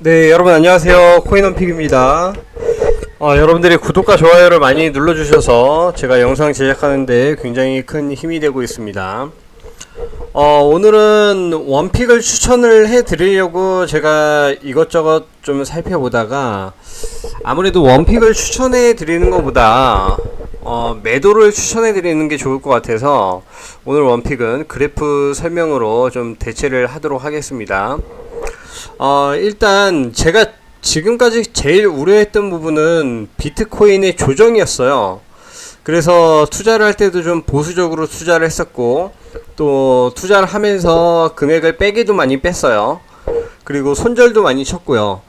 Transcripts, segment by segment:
네, 여러분 안녕하세요. 코인원픽입니다. 여러분들이 구독과 좋아요를 많이 눌러주셔서 제가 영상 제작하는데 굉장히 큰 힘이 되고 있습니다. 오늘은 원픽을 추천을 해드리려고 제가 이것저것 좀 살펴보다가 아무래도 원픽을 추천해드리는 것보다 매도를 추천해드리는 게 좋을 것 같아서 오늘 원픽은 그래프 설명으로 좀 대체를 하도록 하겠습니다. 일단 제가 지금까지 제일 우려했던 부분은 비트코인의 조정이었어요. 그래서 투자를 할 때도 좀 보수적으로 투자를 했었고, 또 투자를 하면서 금액을 빼기도 많이 뺐어요. 그리고 손절도 많이 쳤고요.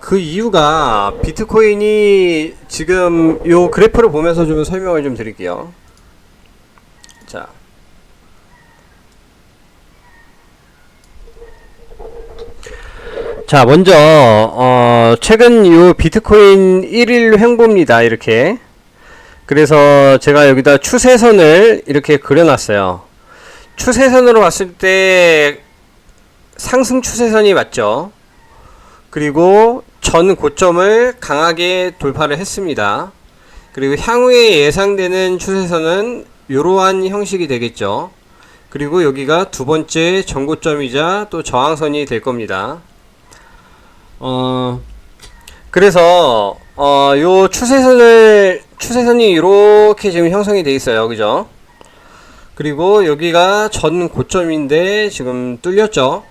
그 이유가 비트코인이 지금 요 그래프를 보면서 좀 설명을 좀 드릴게요. 자, 먼저 최근 요 비트코인 1일 횡보입니다. 이렇게. 그래서 제가 여기다 추세선을 이렇게 그려놨어요. 추세선으로 봤을 때 상승 추세선이 맞죠. 그리고 전 고점을 강하게 돌파를 했습니다. 그리고 향후에 예상되는 추세선은 이러한 형식이 되겠죠. 그리고 여기가 두 번째 전고점이자 또 저항선이 될 겁니다. 그래서 요 추세선이 이렇게 지금 형성이 돼 있어요. 그죠? 그리고 여기가 전 고점인데 지금 뚫렸죠?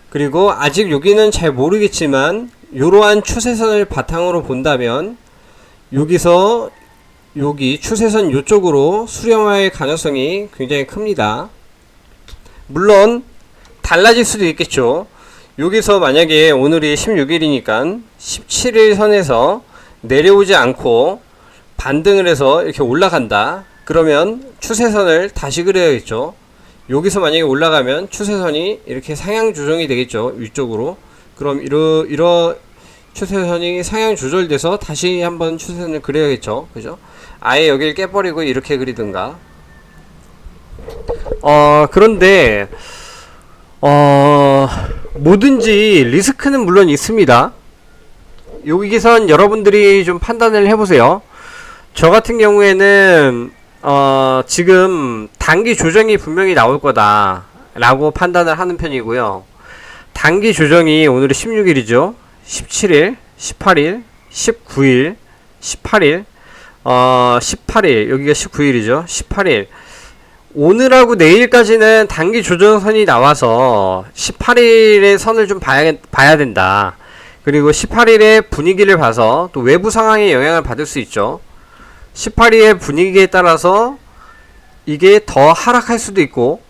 그리고 아직 여기는 잘 모르겠지만 이러한 추세선을 바탕으로 본다면 여기서 여기 추세선 요쪽으로 수렴할 가능성이 굉장히 큽니다. 물론 달라질 수도 있겠죠. 여기서 만약에 오늘이 16일이니까 17일 선에서 내려오지 않고 반등을 해서 이렇게 올라간다. 그러면 추세선을 다시 그려야겠죠. 여기서 만약에 올라가면 추세선이 이렇게 상향 조정이 되겠죠. 위쪽으로. 그럼 이러 추세선이 상향 조절돼서 다시 한번 추세선을 그려야겠죠. 그죠? 아예 여기를 깨버리고 이렇게 그리든가. 그런데 뭐든지 리스크는 물론 있습니다. 여기선 여러분들이 좀 판단을 해보세요. 저 같은 경우에는 지금 단기 조정이 분명히 나올 거다 라고 판단을 하는 편이고요. 단기 조정이 오늘이 16일이죠 17일, 18일, 19일, 18일 18일, 여기가 19일이죠 18일, 오늘하고 내일까지는 단기 조정선이 나와서 18일의 선을 좀 봐야 된다. 그리고 18일의 분위기를 봐서 또 외부 상황에 영향을 받을 수 있죠. 18일의 분위기에 따라서 이게 더 하락할 수도 있고,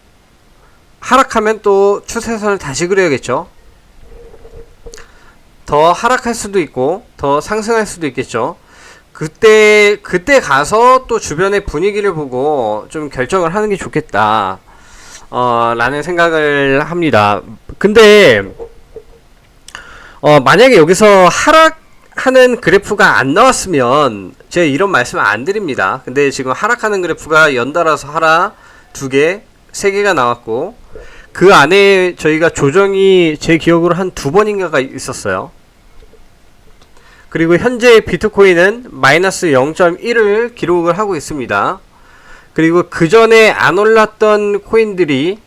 하락하면 또 추세선을 다시 그려야겠죠. 더 하락할 수도 있고 더 상승할 수도 있겠죠. 그때 가서 또 주변의 분위기를 보고 좀 결정을 하는 게 좋겠다 라는 생각을 합니다. 근데 만약에 여기서 하락하는 그래프가 안 나왔으면 제가 이런 말씀을 안 드립니다. 근데 지금 하락하는 그래프가 연달아서 하락 2개, 3개가 나왔고, 그 안에 저희가 조정이 제 기억으로 한 2번인가가 있었어요. 그리고 현재 비트코인은 마이너스 0.1을 기록을 하고 있습니다. 그리고 그 전에 안 올랐던 코인들이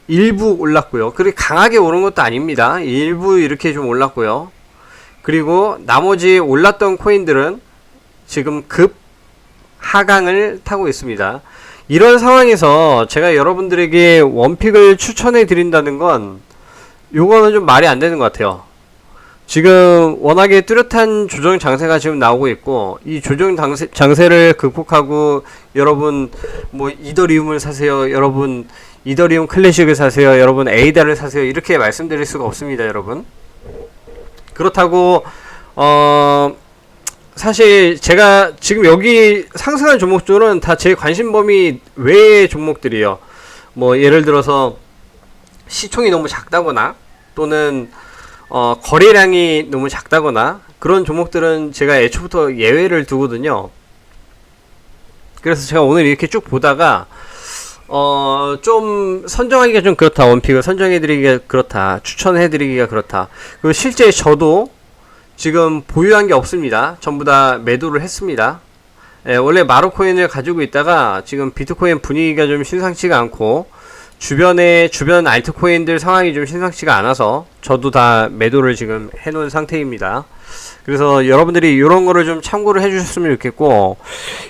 일부 올랐고요. 그렇게 강하게 오른 것도 아닙니다. 일부 이렇게 좀 올랐고요. 그리고 나머지 올랐던 코인들은 지금 급 하강을 타고 있습니다. 이런 상황에서 제가 여러분들에게 원픽을 추천해 드린다는 건 요거는 좀 말이 안 되는 것 같아요. 지금 워낙에 뚜렷한 조정 장세가 지금 나오고 있고, 이 조정 장세를 극복하고 여러분 뭐 이더리움을 사세요, 여러분 이더리움 클래식을 사세요, 여러분 에이다를 사세요, 이렇게 말씀드릴 수가 없습니다. 여러분, 그렇다고 사실 제가 지금 여기 상승한 종목들은 다 제 관심 범위 외의 종목들이에요. 뭐 예를 들어서 시총이 너무 작다거나 또는 거래량이 너무 작다거나 그런 종목들은 제가 애초부터 예외를 두거든요. 그래서 제가 오늘 이렇게 쭉 보다가 좀 선정하기가 좀 그렇다. 원픽을 선정해드리기가 그렇다. 추천해드리기가 그렇다. 그리고 실제 저도 지금 보유한 게 없습니다. 전부 다 매도를 했습니다. 예, 원래 마루코인을 가지고 있다가 지금 비트코인 분위기가 좀 심상치가 않고 주변 알트코인들 상황이 좀 심상치가 않아서 저도 다 매도를 지금 해놓은 상태입니다. 그래서 여러분들이 이런 거를 좀 참고를 해주셨으면 좋겠고,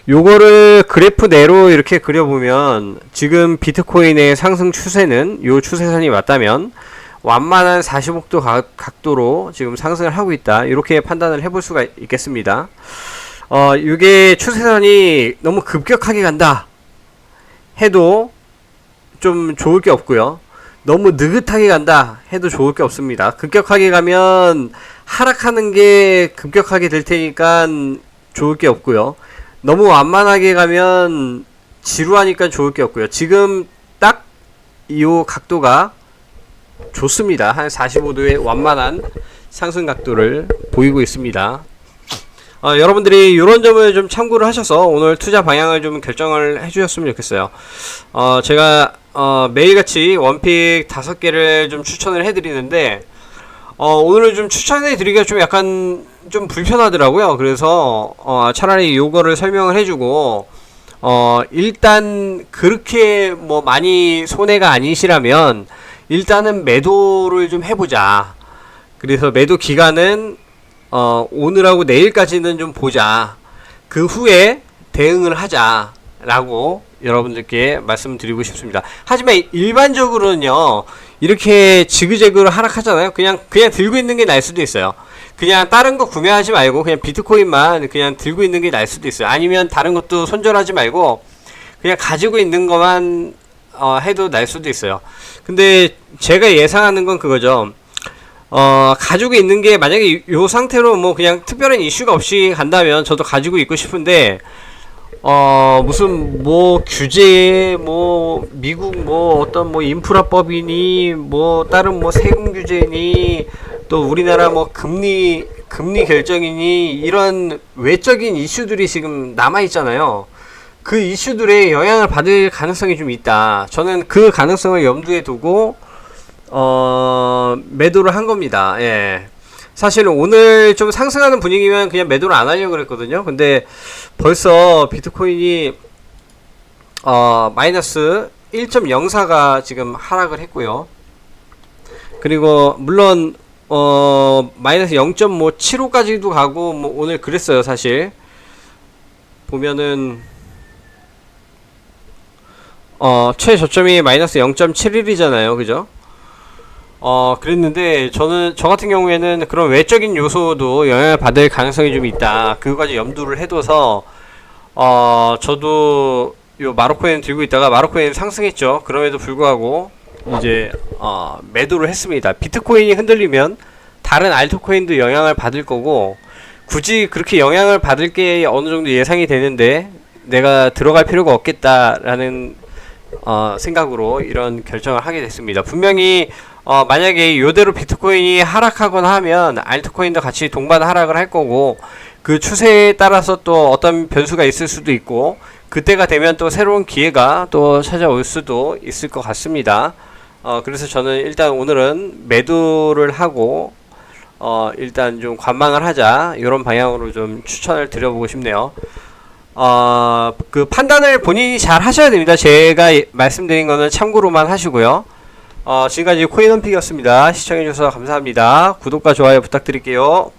요거를 그래프 내로 이렇게 그려보면 지금 비트코인의 상승 추세는 요 추세선이 맞다면 완만한 45도 각도로 지금 상승을 하고 있다, 이렇게 판단을 해볼 수가 있겠습니다. 이게 추세선이 너무 급격하게 간다 해도 좀 좋을 게 없고요, 너무 느긋하게 간다 해도 좋을 게 없습니다. 급격하게 가면 하락하는 게 급격하게 될 테니까 좋을 게 없고요, 너무 완만하게 가면 지루하니까 좋을 게 없고요. 지금 딱 이 각도가 좋습니다. 한 45도의 완만한 상승 각도를 보이고 있습니다. 여러분들이 이런 점을 좀 참고를 하셔서 오늘 투자 방향을 좀 결정을 해주셨으면 좋겠어요. 제가 매일같이 원픽 5개를 좀 추천을 해드리는데 오늘은 좀 추천해드리기가 좀 약간 좀 불편하더라고요. 그래서 차라리 요거를 설명을 해주고 일단 그렇게 뭐 많이 손해가 아니시라면 일단은 매도를 좀 해보자. 그래서 매도 기간은 오늘하고 내일까지는 좀 보자. 그 후에 대응을 하자 라고 여러분들께 말씀드리고 싶습니다. 하지만 일반적으로는요, 이렇게 지그재그로 하락하잖아요. 그냥 들고 있는 게 날 수도 있어요. 그냥 다른 거 구매하지 말고 그냥 비트코인만 그냥 들고 있는 게 날 수도 있어요. 아니면 다른 것도 손절하지 말고 그냥 가지고 있는 것만 해도 날 수도 있어요. 근데 제가 예상하는 건 그거죠. 가지고 있는 게 만약에 요 상태로 뭐 그냥 특별한 이슈가 없이 간다면 저도 가지고 있고 싶은데 무슨 뭐 규제, 뭐 미국 뭐 어떤 뭐 인프라법이니 뭐 다른 뭐 세금 규제니 또 우리나라 뭐 금리 결정이니 이런 외적인 이슈들이 지금 남아 있잖아요. 그 이슈들에 영향을 받을 가능성이 좀 있다. 저는 그 가능성을 염두에 두고 매도를 한 겁니다. 예. 사실 오늘 좀 상승하는 분위기면 그냥 매도를 안 하려고 그랬거든요. 근데 벌써 비트코인이 마이너스 1.04가 지금 하락을 했고요. 그리고 물론 마이너스 0.75까지도 가고 뭐 오늘 그랬어요. 사실 보면은 최저점이 마이너스 0.71이잖아요. 그죠? 그랬는데 저 같은 경우에는 그런 외적인 요소도 영향을 받을 가능성이 좀 있다. 그거까지 염두를 해둬서 저도 요 마루코인 들고 있다가 마루코인 상승했죠. 그럼에도 불구하고 이제 매도를 했습니다. 비트코인이 흔들리면 다른 알트코인도 영향을 받을 거고, 굳이 그렇게 영향을 받을 게 어느 정도 예상이 되는데 내가 들어갈 필요가 없겠다라는 생각으로 이런 결정을 하게 됐습니다. 분명히 만약에 요대로 비트코인이 하락하거나 하면 알트코인도 같이 동반 하락을 할 거고, 그 추세에 따라서 또 어떤 변수가 있을 수도 있고, 그때가 되면 또 새로운 기회가 또 찾아올 수도 있을 것 같습니다. 그래서 저는 일단 오늘은 매도를 하고 일단 좀 관망을 하자, 이런 방향으로 좀 추천을 드려보고 싶네요. 그 판단을 본인이 잘 하셔야 됩니다. 제가 말씀드린 거는 참고로만 하시고요. 지금까지 코인원픽이었습니다. 시청해주셔서 감사합니다. 구독과 좋아요 부탁드릴게요.